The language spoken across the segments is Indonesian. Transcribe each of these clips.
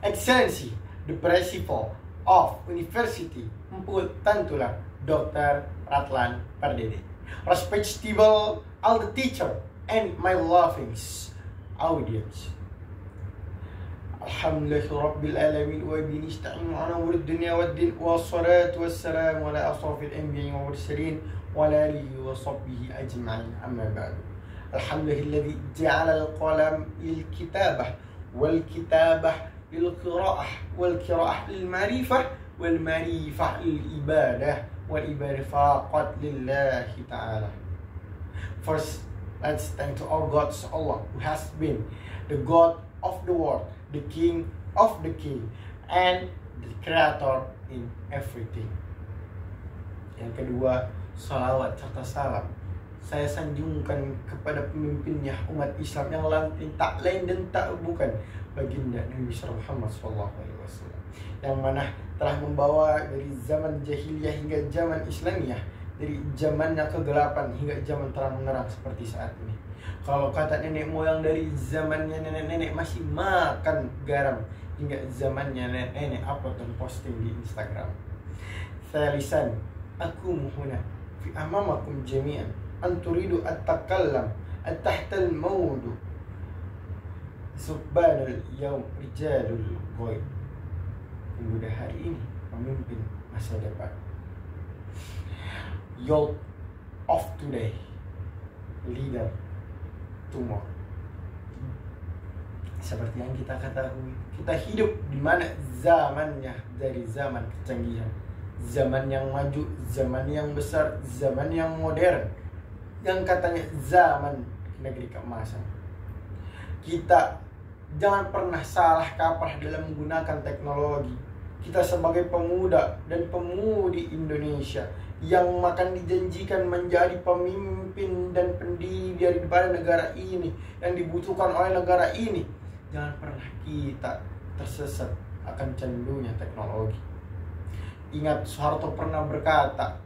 Excellency, the Principal of University Empul Tantular, Dr. Ratlan Pardede. Respectable all the teacher and my loving audience. Alhamdulillah Rabbil Alamin wa bihi nasta'in ala umuri dunya waddin wassalatu wassalamu ala asrafil anbiya'i wal mursalin wa ala alihi wa sahbihi ajma'in amma ba'du. Alhamdulilladzi ja'ala al-qalam lil kitabah wal kitabah lil qira'ah wal qira'ah lil ma'rifah wal ma'rifah lil ibadah wal ibadah faqat lillahi ta'ala. First, let's thank to our God Allah, who has been the God of the world, the King of the King, and the Creator in everything. Yang kedua, salawat serta salam saya sanjungkan kepada pemimpinnya umat Islam yang tak lain dan tak bukan baginda Nabi Muhammad SAW, yang mana telah membawa dari zaman jahiliyah hingga zaman Islamiyah, dari zamannya kegelapan hingga zaman terang menerang seperti saat ini. Kalau kata nenek moyang, dari zamannya nenek-nenek masih makan garam hingga zamannya nenek-nenek upload dan posting di Instagram. Thalisan, aku muhuna fi amamakum jami'an an turidu at-takallam at-tahtal mawdu subhanal yaum rijalul ghaib. Pemuda hari ini pemimpin masa depan. Youth of today, leader tomorrow. Seperti yang kita ketahui, kita hidup di mana zamannya dari zaman kecanggihan, zaman yang maju, zaman yang besar, zaman yang modern, yang katanya zaman negeri keemasan. Kita jangan pernah salah kaprah dalam menggunakan teknologi. Kita sebagai pemuda dan pemudi Indonesia yang akan dijanjikan menjadi pemimpin dan pendiri daripada negara ini, yang dibutuhkan oleh negara ini, jangan pernah kita tersesat akan candunya teknologi. Ingat, Soeharto pernah berkata,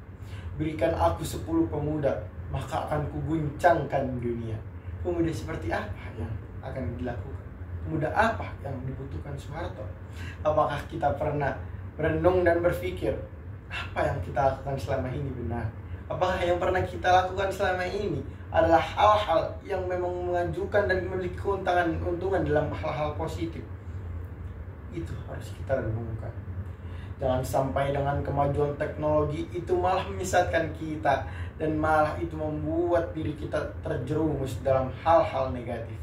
berikan aku 10 pemuda, maka akan kuguncangkan dunia. Pemuda seperti apa yang akan dilakukan? Pemuda apa yang dibutuhkan Soeharto? Apakah kita pernah berenung dan berpikir, apa yang kita lakukan selama ini benar? Apakah yang pernah kita lakukan selama ini adalah hal-hal yang memang mengajukan dan memiliki keuntungan dalam hal-hal positif? Itu harus kita renungkan. Jangan sampai dengan kemajuan teknologi itu malah menyesatkan kita dan malah itu membuat diri kita terjerumus dalam hal-hal negatif.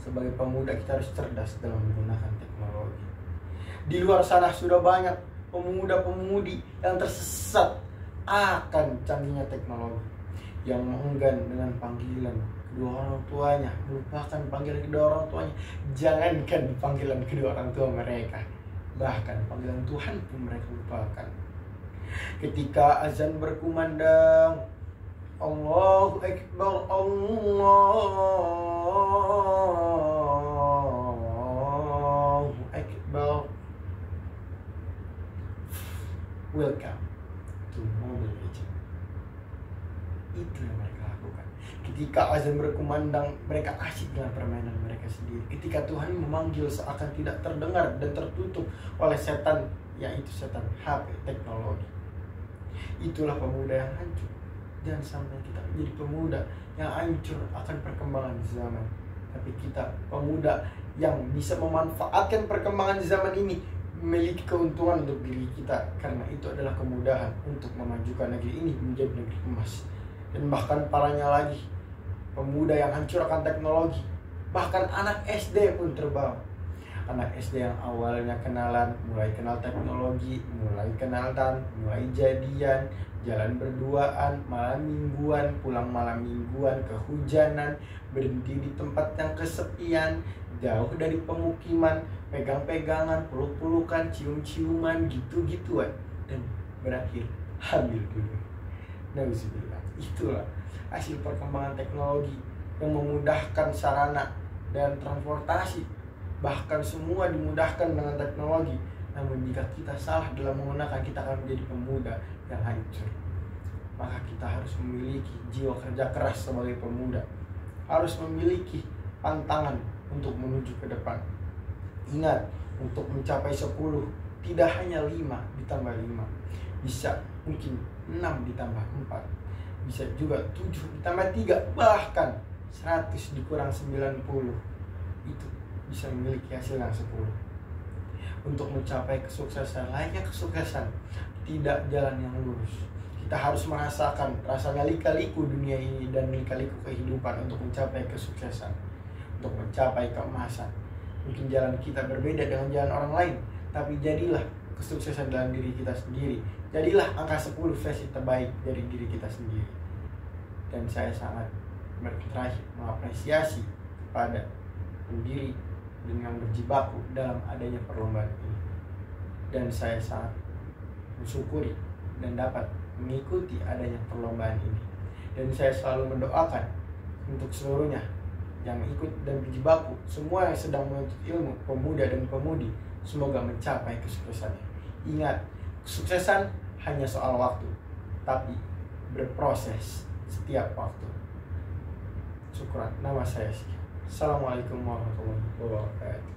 Sebagai pemuda kita harus cerdas dalam menggunakan teknologi. Di luar sana sudah banyak pemuda-pemudi yang tersesat akan canggihnya teknologi, yang enggan dengan panggilan kedua orang tuanya, melupakan panggilan kedua orang tuanya. Jangankan panggilan kedua orang tua mereka, bahkan panggilan Tuhan pun mereka lupakan. Ketika azan berkumandang, Allahu Akbar, Allahu Akbar, welcome to Mobile Legends. Itu yang mereka lakukan. Ketika azan berkumandang, mereka asyik dengan permainan mereka sendiri. Ketika Tuhan memanggil, seakan tidak terdengar dan tertutup oleh setan, yaitu setan HP, teknologi. Itulah pemuda yang hancur. Jangan sampai kita menjadi pemuda yang hancur akan perkembangan zaman, tapi kita pemuda yang bisa memanfaatkan perkembangan zaman ini, memiliki keuntungan untuk diri kita, karena itu adalah kemudahan untuk memajukan negeri ini menjadi negeri emas. Dan bahkan parahnya lagi, pemuda yang hancur akan teknologi, bahkan anak SD pun terbawa. Anak SD yang awalnya kenalan, mulai kenal teknologi, mulai kenalan, mulai jadian, jalan berduaan, malam mingguan, pulang malam mingguan, kehujanan, berhenti di tempat yang kesepian, jauh dari pemukiman, pegang-pegangan, peluk-pelukan, cium-ciuman, gitu-gituan, dan berakhir hamil dulu. Nauzubillah. Itulah hasil perkembangan teknologi yang memudahkan sarana dan transportasi, bahkan semua dimudahkan dengan teknologi. Namun jika kita salah dalam menggunakan, kita akan menjadi pemuda yang hancur. Maka kita harus memiliki jiwa kerja keras sebagai pemuda, harus memiliki pantangan untuk menuju ke depan. Ingat, untuk mencapai 10 tidak hanya 5 ditambah 5, bisa mungkin 6 ditambah 4, bisa juga 7 ditambah 3, bahkan 100 dikurang 90, itu bisa memiliki hasil yang 10. Untuk mencapai kesuksesan, lainnya kesuksesan tidak jalan yang lurus. Kita harus merasakan rasanya lika-liku dunia ini dan lika-liku kehidupan untuk mencapai kesuksesan, untuk mencapai keemasan. Mungkin jalan kita berbeda dengan jalan orang lain, tapi jadilah kesuksesan dalam diri kita sendiri. Jadilah angka 10 versi terbaik dari diri kita sendiri. Dan saya sangat terakhir mengapresiasi kepada pendiri dengan berjibaku dalam adanya perlombaan ini. Dan saya sangat bersyukuri dan dapat mengikuti adanya perlombaan ini. Dan saya selalu mendoakan untuk seluruhnya yang ikut dan berjibaku, semua yang sedang menuntut ilmu, pemuda dan pemudi, semoga mencapai kesuksesannya. Ingat, kesuksesan hanya soal waktu, tapi berproses setiap waktu. Syukran. Nama saya Syekh. Assalamualaikum warahmatullahi wabarakatuh.